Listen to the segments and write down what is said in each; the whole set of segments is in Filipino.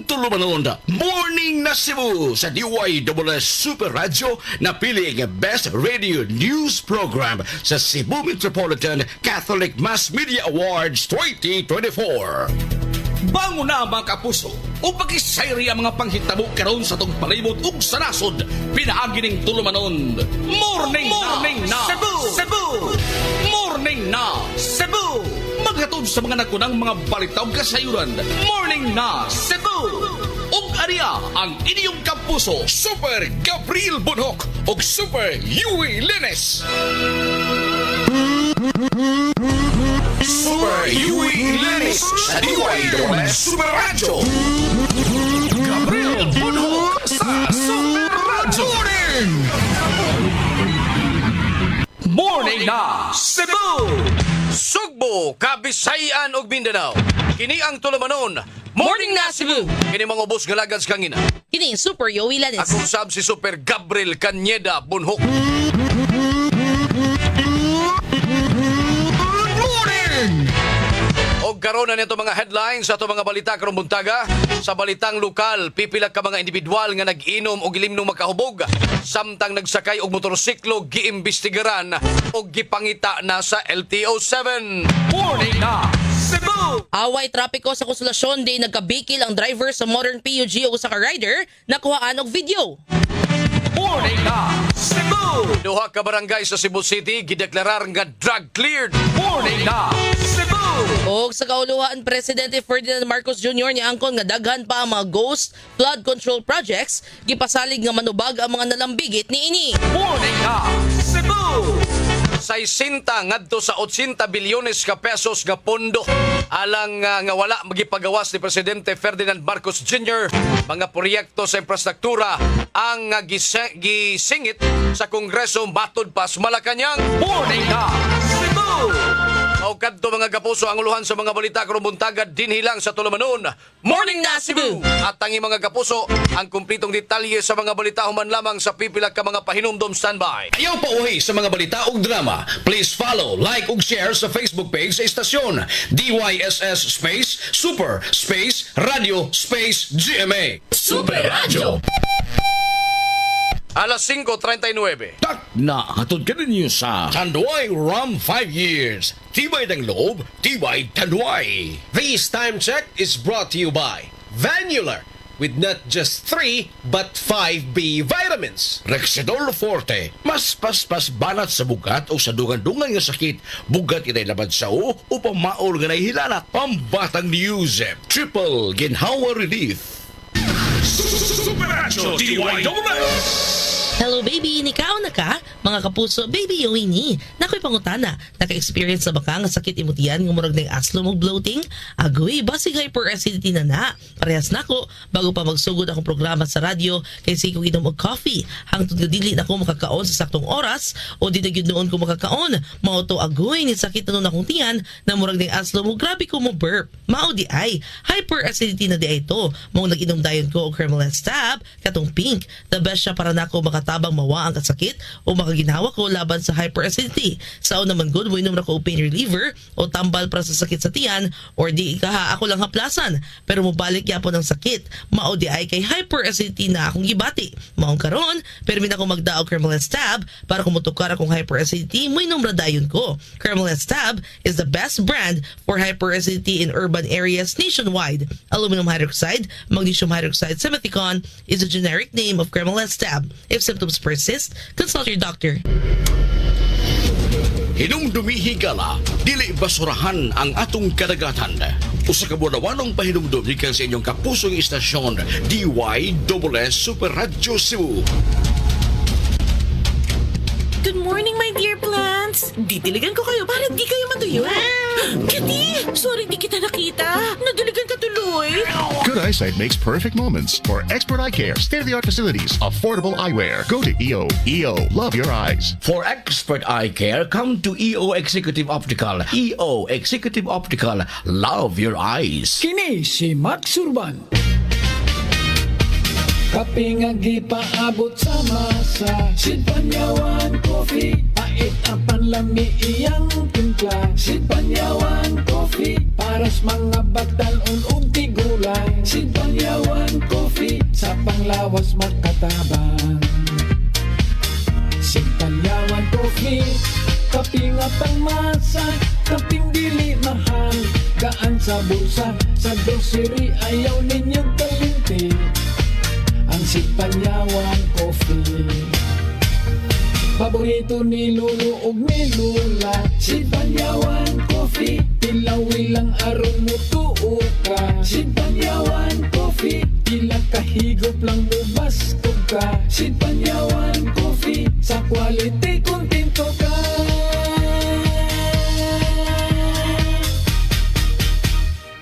tulumanon, Morning na Cebu sa DYSS Super Radio na piling Best Radio News Program sa Cebu Metropolitan Catholic Mass Media Awards 2024. Bango na mga kapuso o pag-isayri ang mga panghitabo karon sa tong palibot ug sa nasod. Pinaagi ning tulumanon. Morning na Cebu! Morning na Cebu! Maghatod sa mga nakunang mga balitaw kasayuran. Morning na Cebu! Og ariya ang inyong kapuso, Super Gabriel Bonhoc og Super Yui Lines. Super Yui Lines sa DYSS Super Radio. Gabriel Bonhoc sa Super Radio. Morning na Cebu! Sugbo, Kabisayan ug Mindanao. Kini ang tulumanon. Morning na Cebu! Kini mga ubos galagad sa kangina. Kini Super Yowie Lanes. Akong sab si Super Gabriel Cañeda Bonhoc. Og karon na nito mga headlines sa ato mga balita karong buntaga. Sa balitang lokal, pipila ka mga individual nga nag-inom og gilimnong makahubog. Samtang nagsakay og motorsiklo giimbestigaran og gipangita na sa LTO-7. Morning na Cebu! Away trapiko sa Konsolasyon di nagkabikil ang driver sa Modern PUG o sa ka-rider nakuhaan og video. Morning na Cebu! Duha ka barangay sa Cebu City gideklarar nga drug cleared. Morning na Cebu! Og sa kauluhan, Presidente Ferdinand Marcos Jr. niangkon nga daghan pa ang mga ghost flood control projects gipasalig nga manubag ang mga nalambigit niini. Morning na Cebu! 60 ngadto sa 80 bilyones ka pesos nga pondo alang nga wala magipagawas ni Presidente Ferdinand Marcos Jr. mga proyekto sa infrastruktura ang gisingit sa Kongreso matod pa sa Malacañang. Morning na Cebu! O kadto mga kapuso ang uluhan sa mga balita karong buntaga dinhi lang sa tulumanon. Morning na Cebu! At tangi mga kapuso ang kumpletong detalye sa mga balita human lamang sa pipila ka mga pahinumdom standby. Ayaw pa uwi sa mga balita ug drama. Please follow, like ug share sa Facebook page sa istasyon DYSS Space Super Space Radio Space GMA. Super Radio. Alas 5:39. Tak na hatod ka ninyo sa Tanduay Rum 5 years. Tibay ng loob, tibay Tanduay. This time check is brought to you by Vanular, with not just 3 but 5B vitamins. Rexidol Forte, mas paspas banat sa bugat o sa dungan-dungan nga sakit. Bugat inay labad sa upang maol nga nahihilanat. Pambatang Newsep, triple ginhawa relief. Supernatural DYSS. Hello baby, nikaw na ka? Mga kapuso, baby Yowie ni. Nakoy pangutana, naka-experience na ba ka nga sakit imutian nga murag ng aslom og bloating? Agoy, basig hyperacidity na. Parehas nako, bago pa magsugod akong programa sa radyo, kay sige kong inom og coffee. Hangtod nga dili na ko makakaon sa saktong oras, o di na gyud noon ko makakaon. Mao to agoy ni sakit na nun akong tiyan, na murag ng aslom og grabe ko mo burp. Mao di ay, hyperacidity na di ay to. Mong nag-inom dayon ko og Cremolet Stab, katong pink. The best siya para nako makatabang mawa ang kasakit o makaginawa ko laban sa hyperacidity. Sao naman good, mo inom na ko pain reliever o tambal para sa sakit sa tiyan or di ikaha ako lang haplasan. Pero mubalik yapon ang sakit. Mao di ay kay hyperacidity na akong gibati. Maong karon, pero min ako magdaog Cremolet Stab para kumutukar akong hyperacidity, mo inom ra dayon ko. Cremolet Stab is the best brand for hyperacidity in urban areas nationwide. Aluminum hydroxide, magnesium hydroxide, Simethicon is a generic name of Cremolet Stab. If symptoms persist, consult your doctor. Hinumdumi higala, dili basurahan ang atong kadagatan. Usa ka buwan-wanong pahinumdum gikan sa inyong kapusong istasyon DYSS Super Radio Cebu. Good morning, my dear plants! Didiligan ko kayo para di kayo matuyo. Kitty! Sorry di kita nakita. Nadiligan ka tuloy. Good eyesight makes perfect moments. For expert eye care, state-of-the-art facilities, affordable eyewear, go to EO. EO, love your eyes. For expert eye care, come to EO Executive Optical. EO Executive Optical, love your eyes. Kini si Max Urban. Kape nga gipaabot sa masa, Sid Panyawan Coffee, Mait ang panlami iyang timpla. Si Panyawan Coffee para sa mga batalon ug tigulay. Si Panyawan Coffee sa panglawas makatabang. Si Panyawan Coffee kaping at ang masa, kaping dili mahal. Gaan sa bulsa, sa grocery ayaw ninyong kalinti. Ang si Panyawan Coffee paborito ni Lolo ug ni Lula. Si Panyawan Coffee tilawi lang aron mo tuo ka. Si Panyawan Coffee pila kahigop lang mubas ka. Si Panyawan Coffee sa quality kontento ka.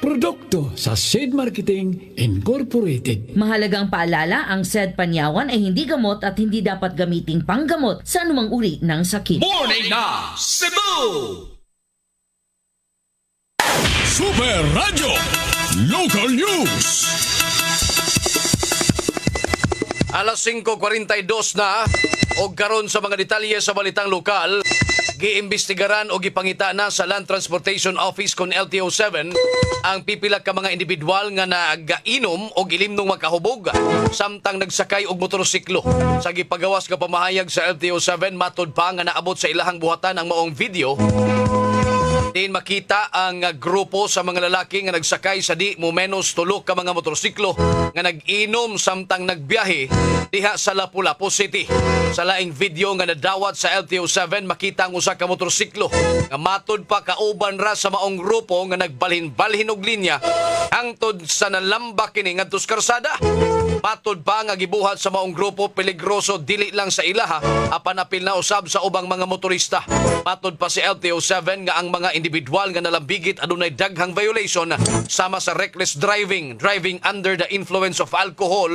Produkto sa Seed Marketing Incorporated. Mahalagang paalala, ang SED Panyawan ay hindi gamot at hindi dapat gamiting panggamot sa anumang uri ng sakit. Morning na Cebu! Super Radio Local News. Alas 5:42 na o karon sa mga detalye sa balitang lokal, giimbestigaran o gipangita na sa Land Transportation Office kon LTO-7 ang pipila ka mga individual nga nagainom o gilimnong makahubog samtang nagsakay og motorsiklo. Sa gipagawas nga pamahayag sa LTO-7, matod pa nga naabot sa ilahang buhatan ang maong video. Din makita ang grupo sa mga lalaki nga nagsakay sa di mo menos tulo ka mga motorsiklo nga nag-inom samtang nagbiyahe diha sa Lapu-Lapu City. Sa laing video nga nadawat sa LTO-7, makita ang usa ka motorsiklo nga matod pa kauban ra sa maong grupo nga nagbalhin-balhin og linya hangtod sa nalamba kini ngadto sa karsada. Matod pa nga gibuhat sa maong grupo peligroso dili lang sa ilaha apan apil na usab sa ubang mga motorista. Matod pa si LTO-7 nga ang mga individual nga nalambigit adunay daghang violation sama sa reckless driving, driving under the influence of alcohol,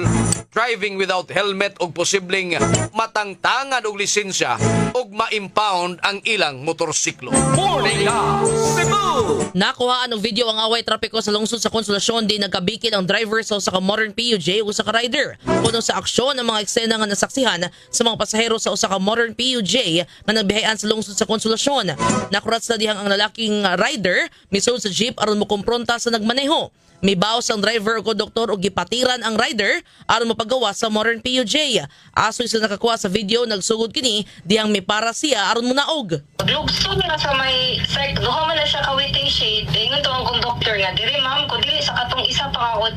driving without helmet ug posibleng matangtangan og lisensya ug ma-impound ang ilang motorsiklo. Morning na Cebu! Nakuhaan ng video ang away trapiko sa lungsod sa Konsolasyon di nagkabikil ang driver sa usa ka modern PUJ o usa ka rider. Kuno sa aksyon ng mga eksena nga nasaksihan sa mga pasahero sa usa ka modern PUJ nga nagbihayan sa lungsod sa Konsolasyon. Nakurat sa dihang ang lalaking rider misud sa jeep aron mo kumpronta sa nagmaneho. May baos ang driver o konduktor o gipatiran ang rider aron mapagawa sa modern PUJ. Asoy sila nakakuha sa video, nagsugod kini dihang may para siya aron mo naog. Lugso na sa may site, duha man na siya ka waiting shade. Ingon to ang conductor nga, diri ma'am ko dili sa katong isa pa ka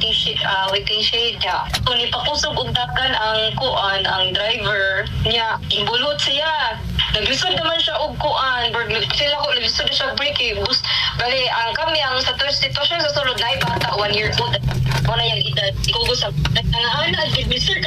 waiting shade niya. So ni pakusog og dagan ang kuan ang driver niya, imbulot siya. Naglisod naman siya og kuan, sila ko naglisod siya brake. Bali ang kami ang sa sitwasyon sa sulod na bata 1 year old. Ano yung edad? Ikugo sa nangahanad, Mr.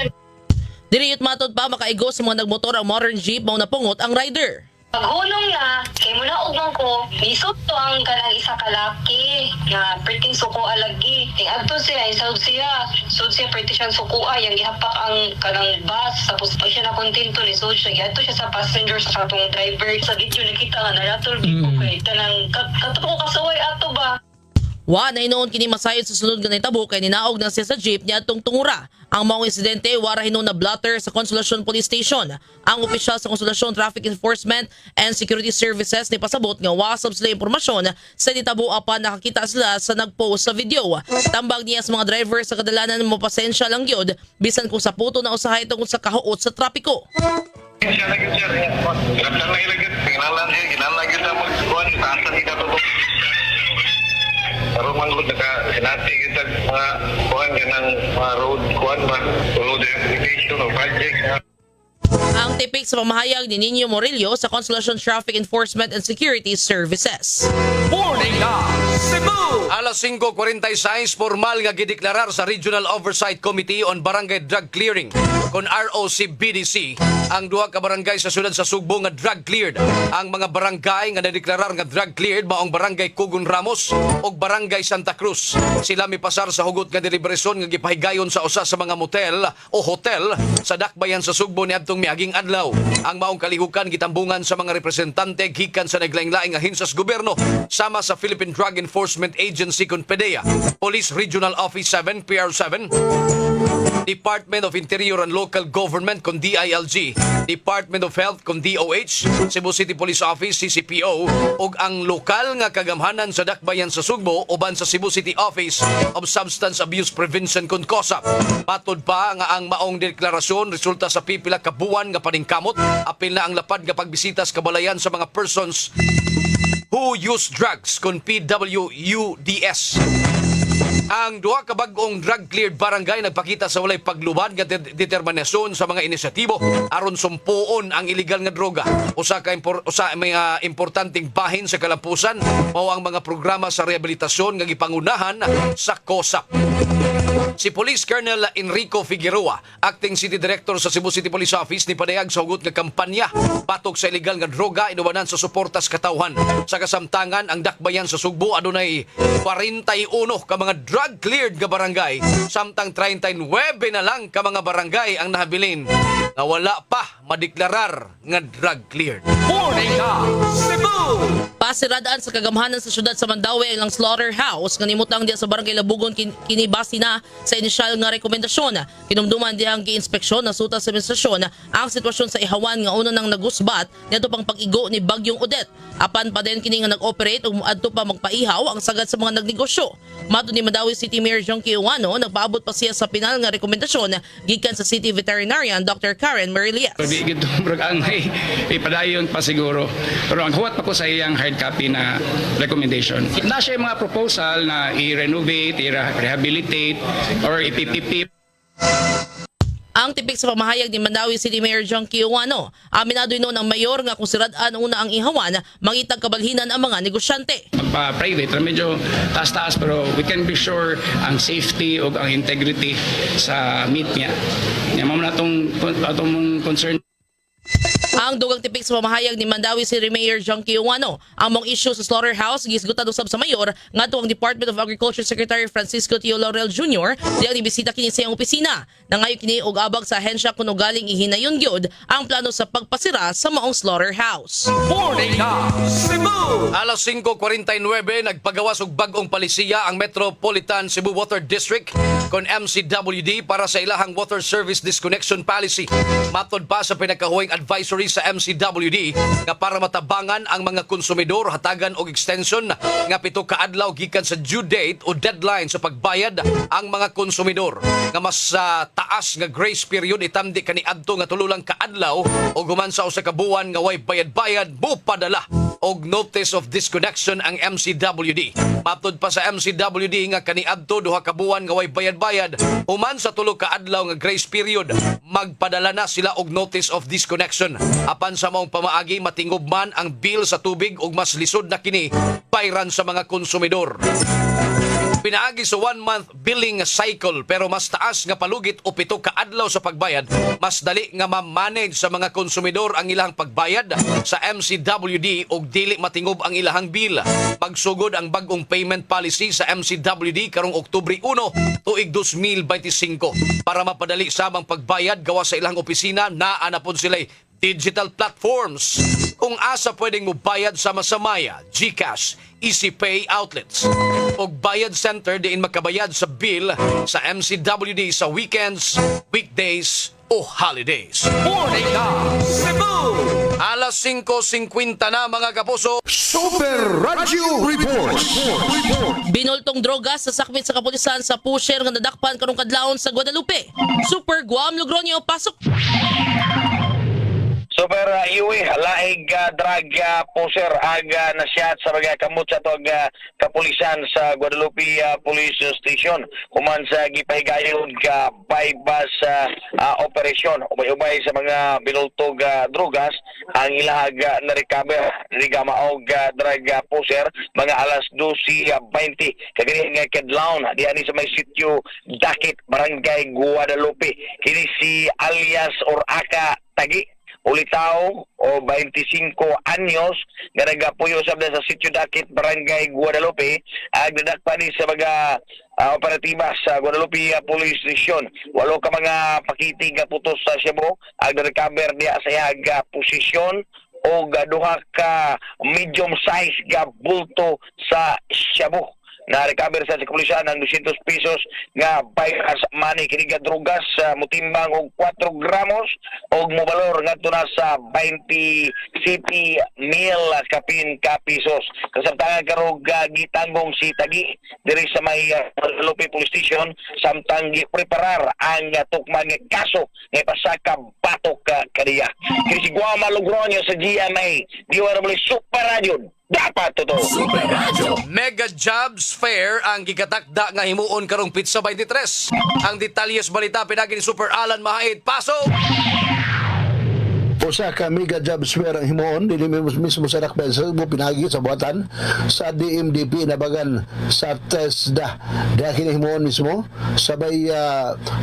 Diri yut matod pa makaigo sa mga nagmotor ang modern jeep mao napungot ang rider. Paghulong na, kay muna ugman ko, lisod to ang kanang isa kalaki nga pretty suko alagi. Ting adto siya, isod siya pretty siyang sukuha, yung ihapak ang kanang bus, tapos pag siya na kontento, lisod siya, adto siya sa passenger sa katong driver. Sa gityo nakita nga, naratol ko kay kanang katuko kasaway ato ba? Wa na inoon kini masayod sa sunod nga nahitabo kay ninaog na siya sa jeep niya atong tungura. Ang maong insidente wara hinon na blotter sa Konsolasyon Police Station. Ang opisyal sa Konsolasyon Traffic Enforcement and Security Services ni pasabot nga wasab sila impormasyon sa ditabo apan nakakita sila sa nagpost sa video. Tambag niya sa mga driver sa kadalanan mo pasensya lang gyud bisan kung sa puto na usahay tungkol sa kahuot sa trapiko. Siya lagi sir, grab na ilagay, kinalan kita magkuhan, taasa kita to. Pero manggod sinati kita mga kuhan ng mga road kuhan ba, road rehabilitation o project. Ang tipik sa pamahayag ni Nino Morillo sa Konsolasyon Traffic Enforcement and Security Services. Morning na Cebu! Alas 5:46, formal nga gideklarar sa Regional Oversight Committee on Barangay Drug Clearing kon ROC-BDC ang duha ka barangay sa siyudad sa Sugbo nga drug cleared. Ang mga barangay nga nadeklarar nga drug cleared maong Barangay Cugon Ramos ug Barangay Santa Cruz. Sila mipasar sa hugot nga deliberasyon nga gipahigayon sa usa sa mga motel o hotel sa dakbayan sa Sugbo niadtong miaging adlaw. Ang maong kalihukan gitambungan sa mga representante gikan sa naglaing-laing ahensyas gobyerno sama sa Philippine Drug Enforcement Agency kun PDEA, Police Regional Office 7 PR7, Department of Interior and Local Government kun DILG, Department of Health kun DOH, Cebu City Police Office CCPO ug ang lokal nga kagamhanan sa dakbayan sa Sugbo uban sa Cebu City Office of Substance Abuse Prevention kun COSAP. Patod pa nga ang maong deklarasyon resulta sa pipila ka buwan nga paningkamot, apil na ang lapad nga pagbisita sa kabalayan sa mga persons who use drugs kun PWUDS. Ang duha ka bag-ong drug-cleared barangay nagpakita sa walay paglubad nga determinasyon sa mga inisyatibo aron sumpuon ang iligal nga droga. Usa mga importanteng bahin sa kalampusan mao ang mga programa sa rehabilitasyon nga gipangunahan sa COSAP. Si Police Colonel Enrico Figueroa, Acting City Director sa Cebu City Police Office, ni padayag sa hugot nga kampanya batok sa iligal nga droga inubanan sa suporta sa katawhan. Sa kasamtangan, ang dakbayan sa Sugbo adunay 41 ka mga drug-cleared nga barangay, samtang 39 na lang ka mga barangay ang nahabilin na wala pa madeklarar nga drug-cleared. Pasiradaan sa kagamhanan sa syudad sa Mandaue ang slaughterhouse nga nimutang diya sa barangay Labugon kini base na sa inisyal nga rekomendasyon. Kinumduman diya ang gi-inspeksyon na suta sa administrasyon ang sitwasyon sa ihawan nga una nang nagusbat nito pang pag-igo ni Bagyong Odette. Apan pa din kini nga nag-operate ug adto pa magpaihaw ang sagad sa mga nagnegosyo. Mato ni Mandaue City Mayor John Kiuano, nagpaabot pa siya sa pinal nga rekomendasyon gikan sa City Veterinarian Dr. Karen Marilia. Di gito angay ipadayon pa siguro. Pero ang huwat pa ko sa iyang hard copy na recommendation. Na siya mga proposal na i-renovate, i-rehabilitate, or i-PPP. Ang tipik sa pamahayag ni Mandaue City Mayor John Kiuano, aminado noon ang mayor nga kung siradaan una ang ihawan, mangitag kabalhinan ang mga negosyante. Magpa-private, medyo taas-taas pero we can be sure ang safety o ang integrity sa meat niya. Yan mo na itong concern. Ang dugang tipik sa pamahayag ni Mandaue City Mayor John Kiuano, ang mong issue sa slaughterhouse gisgutan usab sa mayor ngadto ang Department of Agriculture Secretary Francisco Tio Laurel Jr. diang ibisita kini sa iyang opisina. Nangayo kini og abag sa ahensya kuno galing ihinayon gyud ang plano sa pagpasira sa maong slaughterhouse. Alas 5:49 nagpagawas og bag-ong palisiya ang Metropolitan Cebu Water District kon MCWD para sa ilahang water service disconnection policy. Matod pa sa pinakahuwing advisory sa MCWD nga para matabangan ang mga konsumidor hatagan og extension nga 7 ka adlaw gikan sa due date o deadline sa pagbayad ang mga konsumidor nga mas taas nga grace period itamdi kaniadto nga tululang ka adlaw o human sa usa ka buwan nga way bayad-bayad bupadala og notice of disconnection ang MCWD. Matod pa sa MCWD nga kaniadto duha ka buwan nga way bayad-bayad human sa 3 ka adlaw nga grace period magpadala na sila og notice of disconnection. Apan sa maong pamaagi matingob man ang bill sa tubig ug mas lisod na kini bayran sa mga konsumidor. Pinaagi sa 1-month billing cycle pero mas taas nga palugit o 7 ka adlaw sa pagbayad, mas dali nga ma-manage sa mga konsumidor ang ilang pagbayad sa MCWD ug dili matingob ang ilahang bill. Pagsugod ang bag-ong payment policy sa MCWD karong Oktubre 1, tuig 2025 para mapadali sabang pagbayad gawa sa ilang opisina naa na pud sila digital platforms kung asa pwedeng mubayad sa Masamaya, GCash, EasyPay outlets o bayad center diin makabayad sa bill sa MCWD sa weekends, weekdays o holidays. Morning Cebu! Alas 5:50 na mga kapuso. Super Radio Report. Binultong droga sa sakmit sa kapulisan sa pusher nga nadakpan karong kadlawon sa Guadalupe. Super Guam Logroño, pasok! Super iwi laig drug pusher aga nasyat sa mga kamot sa tog kapulisan sa Guadalupe Police Station human sa gipahigayon ka bypass operasyon ubay-ubay sa mga binultog drogas ang ilahag na recover riga maog drug pusher mga alas 12:20 kagani nga kadlawon diani sa may sitio Dakit Barangay Guadalupe kini si alias or aka Tagi Ulitao o 25 anyos nga nagapuyo sa sitio Dakit Barangay Guadalupe agdadakpan ni sa mga operatiba sa Guadalupe Police Station. Walo ka mga pakitig nga putos sa Cebu agda-recover diya sa iyang posisyon o duha ka medium size nga bulto sa shabu. Na-recover sa kapulisan ng 200 pesos nga virus money kini nga drugas mutimbang og 4 gramos og mobalor ngadto na sa 20 CP mil kapin ka pesos. Kasabtangan karog gitanggong si Tagi diri sa may Lupi Police Station samtang gipreparar ang tukmang kaso nga ipasaka batok kaniya. Kini si Guama Logroño sa GMA DWI Super Radio. Dapat totoo. Super Radio. Mega Jobs Fair ang gigatakda nga himuon karong Pizza 23. Ang detalyes balita pinagi ni Super Alan Mahaid. Pasok! Usa ka mega jobs fair ang himuon dili mismo sa Nakpensa pinagi sa buhatan sa DMDP nabagan sa TESDA dahil himuon mismo sabay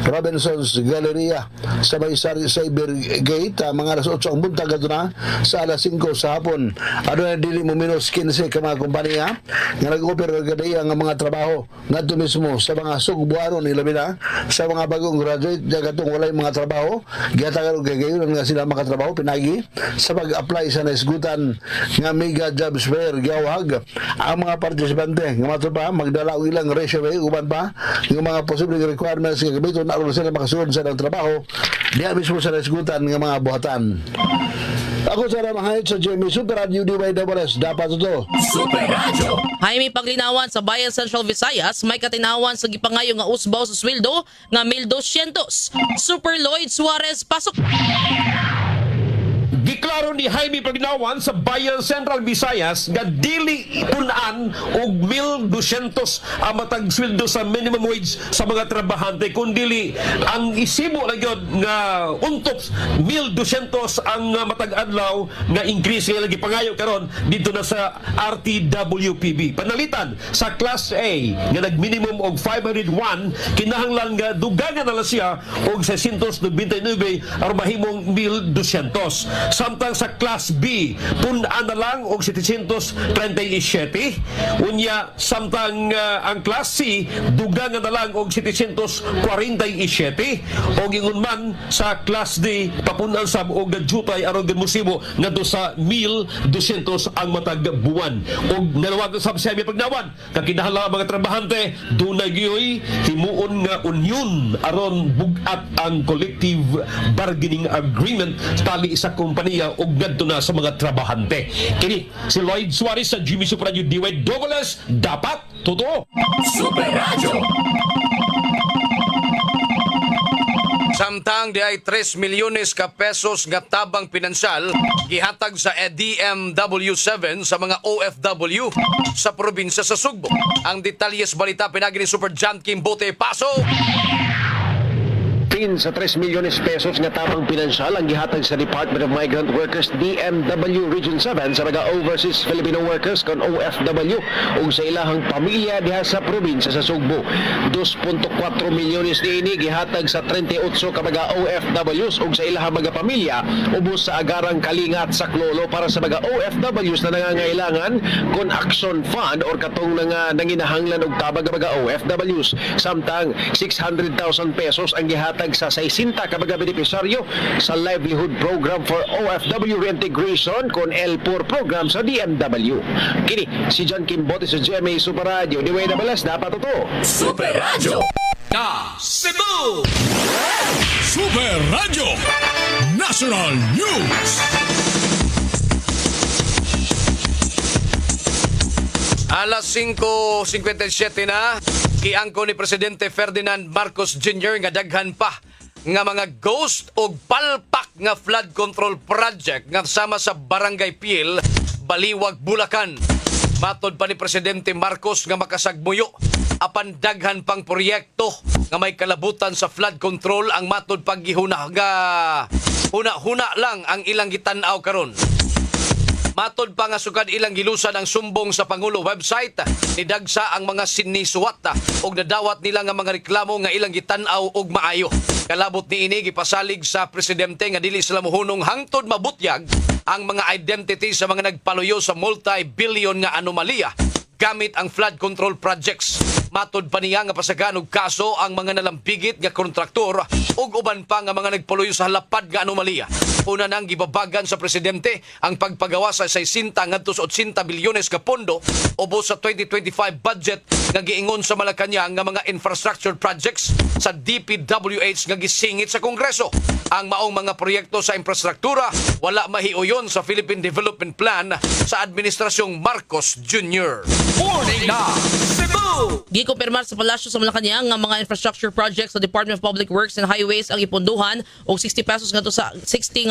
Robinson's Galleria sabay Cyber Gate mga alas 8 ang buntag adto na sa alas 5 sa hapon aduna dili mo minus 15 ka mga kompanya nga nag-offer gadaya nga mga trabaho ngadto mismo sa mga sugbuaron ilabi na sa mga bagong graduate dagatong walay mga trabaho gihatagan og gagayon nga sila makatrabaho pinagi sa pag-apply sa naisgutan nga mega jobs fair gawag ang mga partisipante nga matropa magdala og ilang resume uban pa yung mga posibleng requirements nga gamiton aron sila makasulod sa trabaho diha mismo sa naisgutan nga mga buhatan. Ako sa Ramahayat sa Jimmy Super Radio DYWS dapat ito Super Radio. Hay may paglinawan sa Bayan Central Visayas may katinawan sa gipangayo nga usbaw sa sweldo nga 1,200. Super Lloyd Suarez pasok. Giklaro ni Jaime Paglinawan sa Bayan Central Visayas nga dili punan og 1,200 ang matag sweldo sa minimum wage sa mga trabahante kundi ang isibo na gyud nga untop 1,200 ang matag adlaw nga increase nga lagi pangayo karon dito na sa RTWPB. Panalitan sa Class A nga nag minimum og 501 kinahanglan nga dugangan na lang siya og 699 aron mahimong 1,200. Samtang sa Class B, punan na lang og 737. Unya, samtang ang Class C, dugangan na lang og 747. O ingon man sa Class D, papunan sa og gadjutay aron musibo nga do sa 1,200 ang matag buwan. Og nalawagan sa Jaime Paglinawan, kakinahanglan mga trabahante, dunay gyoy himuon nga union aron bugat ang collective bargaining agreement tali sa kompanya og ngadto na sa mga trabahante. Kini si Lloyd Suarez sa Jimmy Super Radio DYWS dapat totoo. Super Radio. Samtang di ay 3 milyones ka pesos nga tabang pinansyal gihatag sa DMW7 sa mga OFW sa probinsya sa Sugbo. Ang detalyes balita pinagi ni Super John Kim Bote. Pasok! Sa 3 milyones pesos nga tamang pinansyal ang gihatag sa Department of Migrant Workers DMW Region 7 sa mga overseas Filipino workers kon OFW ug sa ilahang pamilya diha sa probinsya sa Sugbo. 2.4 milyones niini gihatag sa 38 ka mga OFWs ug sa ilahang mga pamilya ubos sa agarang kalingat sa Klolo para sa mga OFWs na nangangailangan kon Action Fund or katong nanginahanglan og tabang mga OFWs. Samtang 600,000 pesos ang gihatag sa 60 ka mga benepisaryo sa Livelihood Program for OFW Reintegration kon L4 program sa DMW. Kini si John Kimbote sa GMA Super Radio. DWS dapat totoo. Super Radio. Na Cebu. Super Radio. National News. Alas 5:57 na, iangko ni Presidente Ferdinand Marcos Jr. nga daghan pa nga mga ghost o palpak nga flood control project nga sama sa Barangay Piel, Baliwag, Bulacan. Matod pa ni Presidente Marcos nga makasagmuyo apan daghan pang proyekto nga may kalabutan sa flood control ang matod paggihuna nga huna-huna lang ang ilang gitan-aw karon. Matod pa nga sugad ilang gilusan ang sumbong sa Pangulo website, nidagsa ang mga sinisuwat og nadawat nila nga mga reklamo nga ilang gitan-aw og maayo. Kalabot ni ini gipasalig sa presidente nga dili sila mohunong hangtod mabutyag ang mga identity sa mga nagpaluyo sa multi-billion nga anomalya gamit ang flood control projects. Matod pa niya nga pasagan og kaso ang mga nalambigit nga kontraktor ug uban pa nga mga nagpuloy sa halapad nga anomalya. Una nang gibabagan sa presidente ang pagpagawa sa 60 ngadto sa 80 bilyones ka pondo ubos sa 2025 budget nga giingon sa Malacañang nga mga infrastructure projects sa DPWH nga gisingit sa Kongreso. Ang maong mga proyekto sa infrastruktura wala mahiuyon sa Philippine Development Plan sa Administrasyong Marcos Jr. Morning na Cebu! Gikumpirmar sa palasyo sa Malacañang nga mga infrastructure projects sa Department of Public Works and Highways ang ipunduhan og 60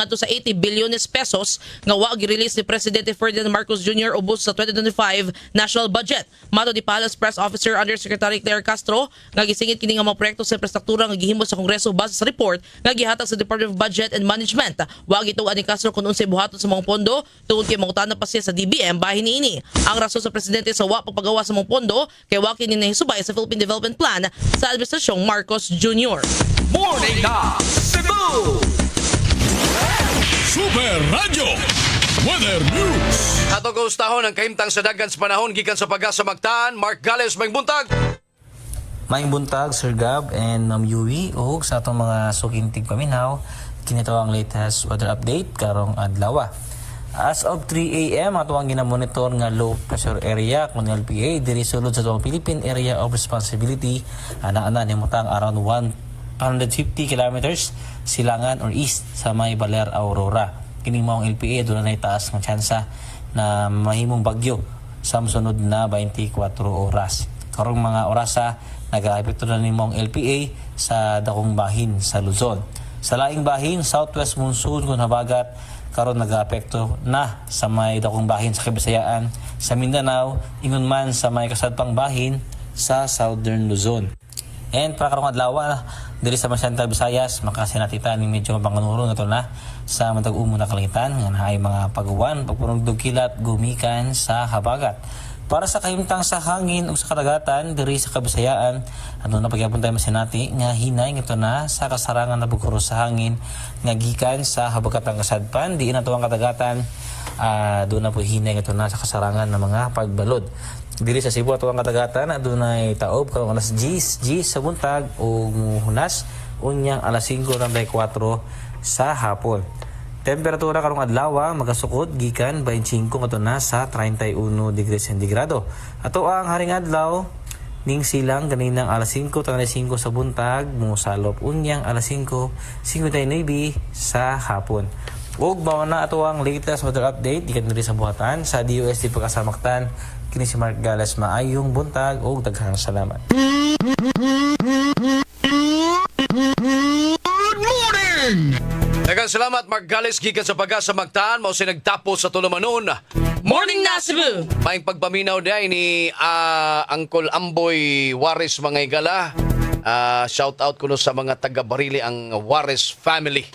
ngadto sa 80 bilyones pesos nga wa gi-release ni Presidente Ferdinand Marcos Jr. ubos sa 2025 national budget. Mato di Palace Press Officer Undersecretary Claire Castro nga gisingit kini nga mga proyekto sa infrastruktura nga gihimo sa Kongreso base sa report nga gihatag sa Department of Budget and Management. Wa gituan ni Castro kung unsay buhaton sa mga pondo tungod kay mangutana pa siya sa DBM bahin niini. Ang rason sa presidente sa wa pagpagawa sa mga pondo kay wa kini nahisubay sa Philippine Development Plan sa Administrasyong Marcos Jr. Morning na Cebu! Super Radio Weather News. Ato kaustahon ang kahimtang sa dagan sa panahon gikan sa pag-asa Magtaan. Mark Gales, may buntag. Maing buntag, Sir Gab and Ma'am Yui, o sa atong mga sukintig paminaw, kinito ang latest weather update karong adlaw. As of 3 a.m. ato ang ginamonitor nga low pressure area kung LPA diri sulod sa atong Philippine Area of Responsibility ana-ana nimutang around 150 kilometers silangan or east sa may Baler, Aurora. Kining maong LPA doon na itaas ng tsansa na mahimong bagyo sa sunod na 24 oras. Karong mga orasa nag-aapekto na ni mong LPA sa dakong bahin sa Luzon. Sa laing bahin, southwest monsoon kung habagat karon nag-aapekto na sa may dakong bahin sa Kabisayaan, sa Mindanao, ingon man sa may kasadpang bahin sa southern Luzon. And para karong adlaw diri sa Central Visayas makasinatita ni medyo mabanganuro na to na sa matag-umo na kalangitan nga naay mga paguwan pagpunog kilat gumikan sa habagat. Para sa kahimtang sa hangin ug sa kadagatan diri sa Kabisayaan ano na pagyapon tayo masinati nga hinay ngito na sa kasarangan na buguro sa hangin nga gikan sa habagatang kasadpan diin ato ang kadagatan doon na po hinay ngito na sa kasarangan ng mga pagbalod. Diri sa Cebu ato ang kadagatan adunay taob karong alas 10 sa buntag ug hunas unyang alas 5:34 sa hapon. Temperatura karong adlaw magasukod gikan 25 ngadto na sa 31 degrees sentigrado. Ato ang haring adlaw ning silang ganinang alas 5:35 sa buntag mosalop unyang alas 5:59 sa hapon. Ug mao na ato ang latest weather update gikan diri sa buhatan sa DOST Pag-asa Mactan. Kini si Mark Gales, maayong buntag ug daghang salamat. Good morning! Daghang salamat Mark Gales gikan sa Pag-asa Magtaan mao si nagtapos sa tulumanon. Morning na Cebu! Maing pagpaminaw day ni Uncle Amboy Waris mga igala. Shout out kuno sa mga taga Barili ang Waris family.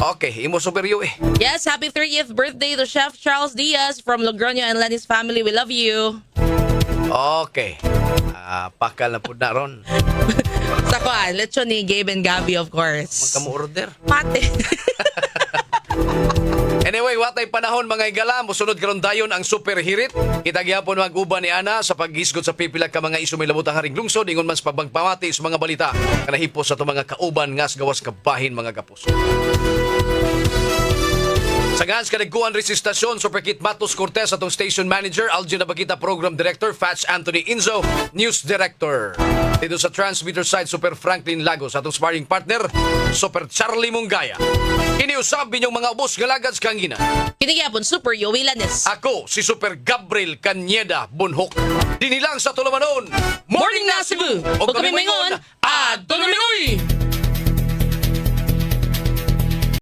Okay, imo superior eh. Yes, happy 30th birthday to Chef Charles Diaz from Logroño and Lenny's family. We love you. Okay. Pakal na po na ron. Sa kuan, lechon ni Gabe and Gabby, of course. Magkamu-order. Pate. Anyway, watay panahon mga igala, musunod karon dayon ang super hirit. Kita gyapon mag-uban ni Ana sa paghisgot sa pipila ka mga isu may labutang haring lungsod ingon man sa pagbagpamati sa mga balita kana hipos sa mga kauban nga gawas kabahin mga kapos. Sa gans kanagkuan resistasyon Superkit Matos Cortez atong station manager, Algin Nabakita program director, Fats Anthony Inzo news director. Dito sa transmitter side Super Franklin Lagos atong sparring partner Super Charlie Mungaya. Kiniusab ninyong mga ubos galagad sa kangina. Kinigyapon Super Yowie Lanes. Ako si Super Gabriel Canyeda Bunhok. Dinilang sa tulumanon. Morning na Cebu! O kami maingon, Adto na Minoy!